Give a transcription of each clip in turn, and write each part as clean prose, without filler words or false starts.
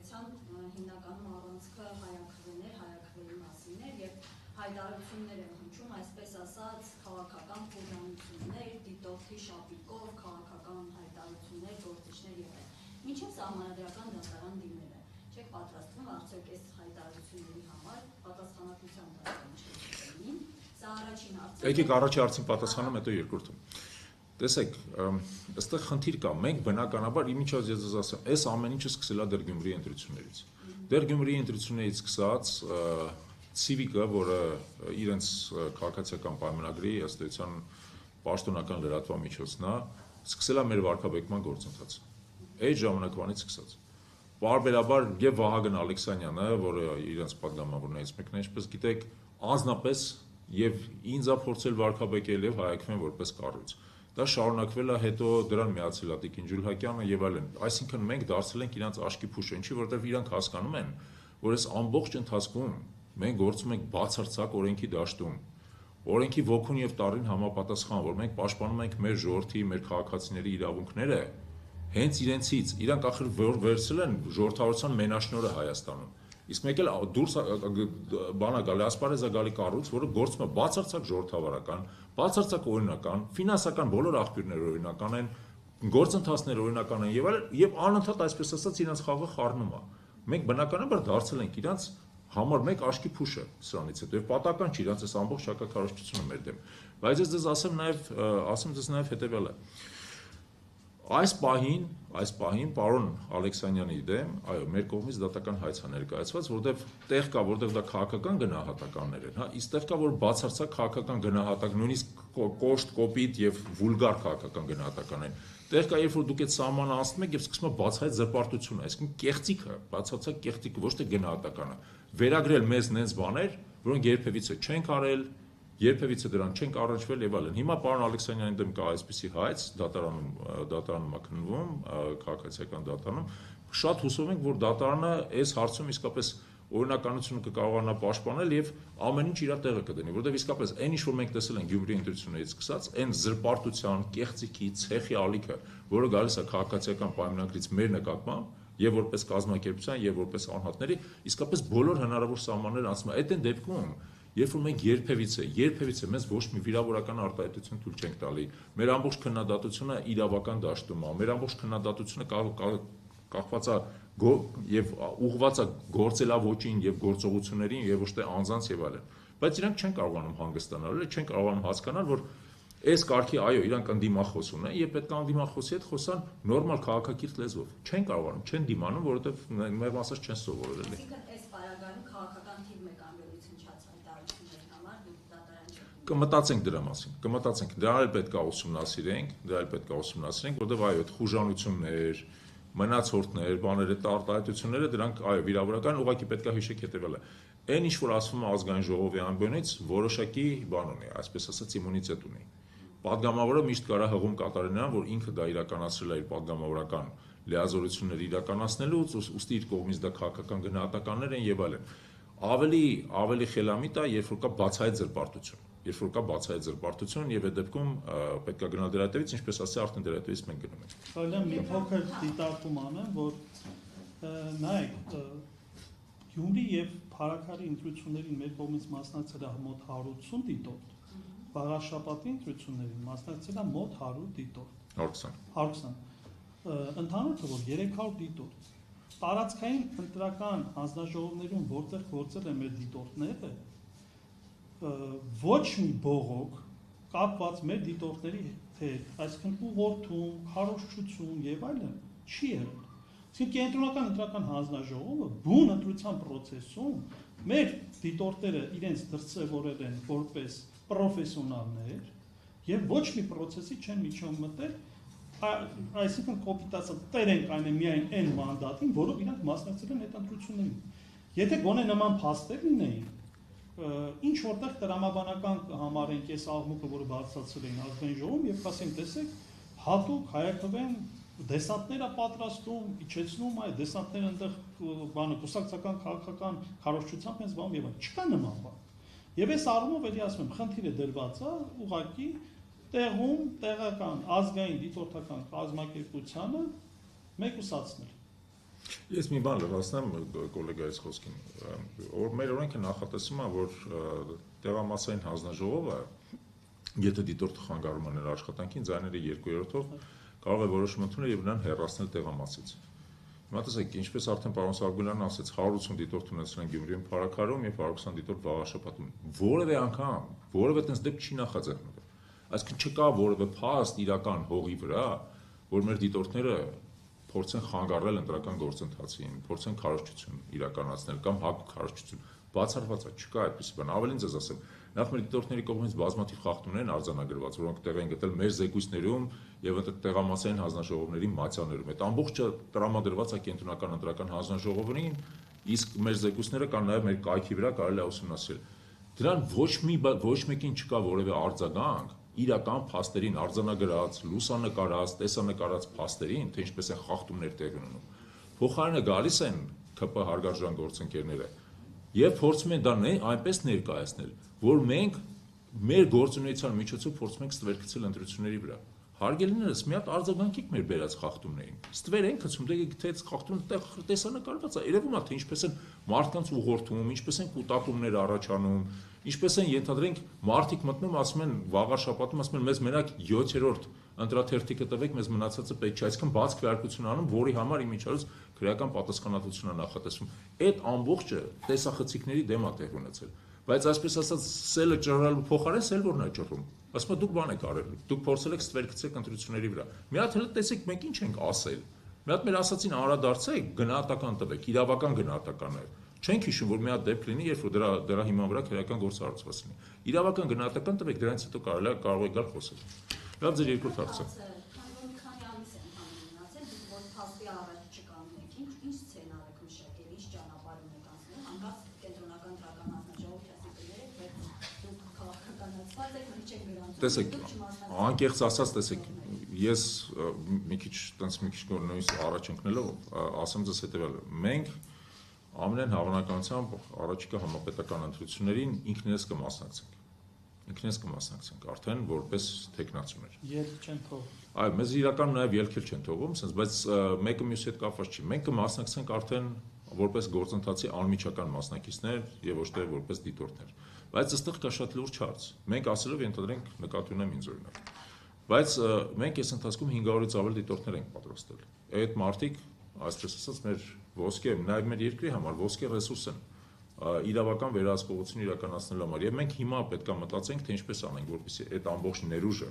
հայտարարության հիմնականում առանցքը հայաքվեների մասին էր եւ հայտարարություններ են հնչում, այսպես ասած, քաղաքական խորանություններ, դիտորդի շապիկով, քաղաքական հայտարարություններ, գործիչներ եղել։ Մինչև սահմանադրական դատարան դիմելը չեք պատրաստվում արդյոք այս հայտարարությունների համար պատասխանատվության դարձին։ Սա առաջին հարցը։ Եկեք առաջի հարցին պատասխանեմ, հետո երկրորդը։ Տեսեք, այստեղ խնդիր կա, մենք բնականաբար իմիջիայլոց ես ձեզ ասեմ, այս ամեն ինչը սկսել է դեռ Գյումրիի ընտրություններից։ Դեռ Գյումրիի ընտրություններից սկսած Civic-ը, որը իրենց քաղաքացիական պայմանագրի ըստ էության պաշտոնական լրատվամիջոցն է, սկսել է մեր վարքաբեկման գործընթացը։ Այդ ժամանակվանից սկսած։ Պարբերաբար եւ Վահագն Ալեքսանյանը, որը իրենց պատգամավորներից մեկն է, ինչպես գիտեք, անձնապես եւ ինձ է փորձել վարքաբեկել եւ հայակվեն որպես կառույց։ Դա շարունակվել է հետո դրան միացել է Տիկին Ջուլհակյանը եւ այլն։ Այսինքն մենք դարձել ենք իրանց աշկի փուշ, ինչի որտեվ իրանք հասկանում են, որ այս ամբողջ ընթացքում մենք գործում ենք բացարձակ օրենքի դաշտում։ Օրենքի ոգուն եւ տարին համապատասխան, որ մենք պաշտպանում ենք մեր ժողովրդի, մեր քաղաքացիների իրավունքները, հենց իրենցից, իրանք ախր վերցրել են ժողովրդավարության մենաշնորհը Հայաստանում։ Իսկ մեկ էլ դուրս բանա գալի, ասպարեզ է գալի կառույց, որը գործում է բացարձակ ժողովրդավարական, բացարձակ օրինական, ֆինանսական բոլոր աղբյուրները օրինական են, գործընթացները օրինական են եւ անընդհատ այսպես ասած իրենց խաղը խառնում է։ Մենք բնականաբար դարձել ենք իրենց համար մեկ աշկի փուշը սրանից հետո եւ պատական չի իրենց այս ամբողջ շակակարողությունը մեր դեմ։ Բայց ես ձեզ ասեմ ձեզ նաեւ հետեւյալը։ Այս պահին պարոն Ալեքսանյանի դեմ, այո, մեր կողմից դատական հայց է ներկայացված, որտեղ տեղ կա, որտեղ դա քաղաքական գնահատականներ են, հա, իսկ տեղ կա, որ բացարձակ քաղաքական գնահատակ, նույնիսկ կոշտ, կոպիտ եւ վուլգար քաղաքական գնահատական են։ Տեղ կա, երբ որ դուք այդ սահմանը անցնում եք եւ սկսում եք բացահայտ զրպարտությունը, այսինքն կեղծիքը, բացարձակ կեղծիքը, ոչ թե գնահատականը։ Վերագրել մեզ նենց բաներ, որոնք երբևիցե չենք արել, երբևիցե դրան չենք առնչվել եւ այլն։ Հիմա պարոն Ալեքսանյանի դեմ կա այսպիսի հայց, դատարանում է քննվում, քաղաքացիական դատարանում։ Շատ հուսով ենք, որ դատարանը այս հարցում իսկապես օրինականությունը կկարողանա պաշտպանել եւ ամեն ինչ իր տեղը կդնի, որովհետեւ իսկապես այն ինչ որ մենք տեսել ենք Գյումրիի ընտրություններից սկսած, այն զրպարտության, կեղծիքի, ցեխի ալիքը, որը գալիս է քաղաքացիական պայմանագրից մեր նկատմամբ եւ որպես կազմակերպության եւ որպես անհատների, իսկապես բոլոր հնարավոր սահմաններ անցնում է։ Այդ այն դեպքում երբ որ մենք երբևիցե մեզ ոչ մի վիրավորական արտահայտություն թույլ չենք տալի, մեր ամբողջ քննադատությունը իրավական դաշտում է, մեր ամբողջ քննադատությունը կախված է եւ ուղղված է գործելավոճին եւ գործողություններին եւ ոչ թե անձանց եւ այլն։ Բայց իրանք չեն կարողանում հանգստանալ, չեն կարողանում հասկանալ, որ այս կարգի այո, իրանք ընդդիմախոս ունեն եւ պետք է ընդդիմախոսի հետ խոսան նորմալ քաղաքակիրթ լեզվով։ Չեն կարողանում, չեն դիմանում, որովհետեւ մեր մասած չեն սովորել էլի։ Այսինքն այս պարագայում քաղաքական թիվ 1 ամբողջ հնչած հայտարարությունների համար դուք դատարան չեք։ Կմտածենք դրա մասին, կմտածենք։ Դա էլ պետք է ուսումնասիրենք, որովհետեւ այո, այդ խուժանություններ, մնացորդներ, բաները, արտահայտությունները դրանք այո, վիրավորական ուղղակի պետք է հիշեք հետեւելը։ Այն ինչ որ ասվում է ազգային ժողովի ամբիոնից, որոշակի բան ունի, այսպես ասած իմունիտետ ունի։ Պատգամավորը միշտ կարա հղում կատարել նրան, որ ինքը դա իրականացրել է իր պատգամավորական լիազորությունները իրականացնելուց, ուստի իր կողմից դա քաղաքական գնահատականներ են եւ այլն։ Ավելի խելամիտ է, երբ որ կա բացահայտ զրպարտություն։ Երբ որ կա բացահայտ զրպարտություն եւ այդ դեպքում պետք է գնալ դրա հետևից, ինչպես ասացի, արդեն դրա հետևից մենք գնում ենք։ Կարելի է մի փոքր դիտարկում անեմ, որ նայեք, Գյումրի եւ Փարաքարի ընտրություններին մեր կողմից մասնակցել է մոտ 180 դիտորդ, Վաղաշապատի ընտրություններին մասնակցել է մոտ 100 դիտորդ։ 120։ Ընդհանուր թվով 300 դիտորդ։ Տարածքային ընտրական հանձնաժողովներում, որտեղ գործել են մեր դիտորդները, ոչ մի բողոք կապված մեր դիտորդների հետ, այսինքն ուղղորդում, քարոզչություն եւ այլն չի եղել։ Իսկ կենտրոնական ընտրական հանձնաժողովը բուն ընտրության process-ում մեր դիտորդները իրենց դրսևորել են որպես պրոֆեսիոնալներ եւ ոչ մի process-ի չեն միջով մտել, այսինքն կոպիտ ասած տեր են կայնեն միայն այն մանդատին, որով իրանք մասնակցել են այդ ընտրություններին։ Եթե գոնե նման փաստեր լինեին, ինչ որտեղ տրամաբանական համարենք այս աղմուկը, որը բարձրացել էին ազգային ժողովում եւ ասենք, տեսեք, հատուկ հայաքվեն դեսանտներ է պատրաստում, իջեցնում այդ դեսանտները այնտեղ բանը կուսակցական քաղաքական քարոզչությամբ հենց բանում եւ այլն։ Չկա նման բան։ Եվ այս առումով էլի ասում եմ, խնդիրը դրված է ուղղակի տեղում տեղական ազգային դիտորդական կազմակերպությանը մեկուսացնել։ Ես մի բան լրացնեմ գոլեգայից խոսքին, որ մեր օրենքը նախատեսում է, որ տեղամասային հանձնաժողովը, եթե դիտորդը խանգարում է նրա աշխատանքին, ձայների 2/3-ով կարող է որոշում ընդունել եւ նրան հեռացնել տեղամասից։ Հիմա տեսեք, ինչպես արդեն պարոն Սարգսյանն ասաց, 180 դիտորդ ունեցել են Գյումրիում Փարաքարում եւ 120 դիտորդ Վաղաշապատում։ Որևէ անգամ, որևէ տես դեպք չի նախաձեռնել։ Այսինքն չկա որևէ փաստ իրական հողի վրա, որ մեր դիտորդները փորձեն խանգարել ընտրական գործընթացին, փորձեն քարոզչություն իրականացնել կամ հակու քարոզչություն, բացառված է, չկա այդպիսի բան։ Ավելին ձեզ ասեմ, նախ մեր դիտորդների կողմից բազմաթիվ խախտումներ են արձանագրված, որոնք տեղ են գտել մեր զեկույցներում եւ տեղամասային հանձնաժողովների մատյաներում։ Այդ ամբողջը տրամադրված է կենտրոնական ընտրական հանձնաժողովին, իսկ մեր զեկույցները կան նաեւ մեր կայքի վրա կարելի է ուսումնասիրել։ Դրան ոչ մեկին չկա որևէ արձագանք իրական փաստերին արձանագրած, լուսանկարած, տեսանկարած փաստերին, թե ինչպես են խախտումներ տեղի ունենում։ Փոխարենը գալիս են ԿՊ հարգարժան գործընկերները եւ փորձում են դա այնպես ներկայացնել, որ մենք մեր գործունեության միջոցով փորձում ենք ստվեր գցել ընտրությունների վրա։ Հարգելիներս, մի հատ արձագանքեք մեր բերած խախտումներին։ Ստվեր են գցում, դե թե խախտումը տեսանկարված է, երևում է թե ինչպես են մարդկանց ուղղորդում, ինչպես են կուտակումներ առաջանում, ինչպես են ենթադրենք մարդիկ մտնում, ասում են Վաղաշապատում, ասում են մեզ մենակ 7-րդ ընտրաթերթիկը տվեք, մեզ մնացածը պետք չէ, այսինքն բաց քվեարկություն անում, որի համար իմիջիայլոց քրեական պատասխանատվություն է նախատեսվում։ Այդ ամբողջը տեսախցիկների դեմ է տեղ ունեցել։ Բայց այսպես ասած, սելը ճռռալու փոխարեն սելվորն է ճռռում։ Ասում է դուք բան եք արել, դուք փորձել եք ստվեր գցել ընտրությունների վրա։ Մի հատ հենց տեսեք մենք ինչ ենք ասել։ Մի հատ մեր ասացին անդրադարձեք, գնահատական տվեք, իրավական գնահատականներ։ Չենք հիշում, որ մի հատ դեպք լինի, երբ որ դրա հիման վրա քրեական գործառույց լինի։ Իրավական գնահատական տվեք, դրանից հետո կարող է գալ խոսել։ Լավ, ձեր երկրորդ հարցը։ Տեսեք, անկեղծ ասած, տեսեք, ես մի քիչ նույնիսկ առաջ ընկնելով ասեմ ձեզ հետևյալը։ Մենք ամենայն հավանականությամբ առաջիկա համապետական ընտրություններին ինքներս կմասնակցենք արդեն որպես թեկնածուներ։ Ելք չեն թողում։ Այո, մեզ իրական նաև ելքել չեն թողում, բայց մեկը մյուսի հետ կապված չի։ Մենք կմասնակցենք արդեն որպես գործընթացի անմիջական մասնակիցներ եւ ոչ թե որպես դիտորդներ։ Բայց այստեղ կա շատ լուրջ հարց։ Մենք ասելով ենթադրենք նկատի ունեմ ինձ օրինակ։ Բայց մենք այս ընթացքում 500-ից ավել դիտորդներ ենք պատրաստել։ Այդ մարդիկ, այսպես ասած, մեր ոսկե, նաև մեր երկրի համար ոսկե ռեսուրս են իրավական վերահսկողություն իրականացնելու համար։ Եվ մենք հիմա պետք է մտածենք, թե ինչպես անենք, որպեսզի այդ ամբողջ ներուժը,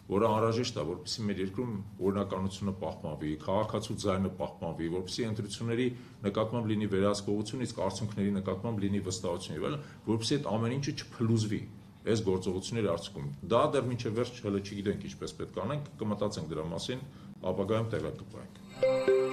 որը անհրաժեշտ է, որպեսզի մեր երկրում օրինականությունը պահպանվի, քաղաքացու ձայնը պահպանվի, որպեսզի ընտրությունների նկատմամբ լինի վերահսկողություն, իսկ արդյունքների նկատմամբ լինի վստահություն եւ այլն, որպեսզի այդ ամեն ինչը չփլուզվի այս գործողությունների արդյունքում։ Դա դեռ մինչև վերջ հələ չգիտենք ինչպես պետք է անենք, կմտածենք դրա մասին, ապագայում տեղակ կպահենք։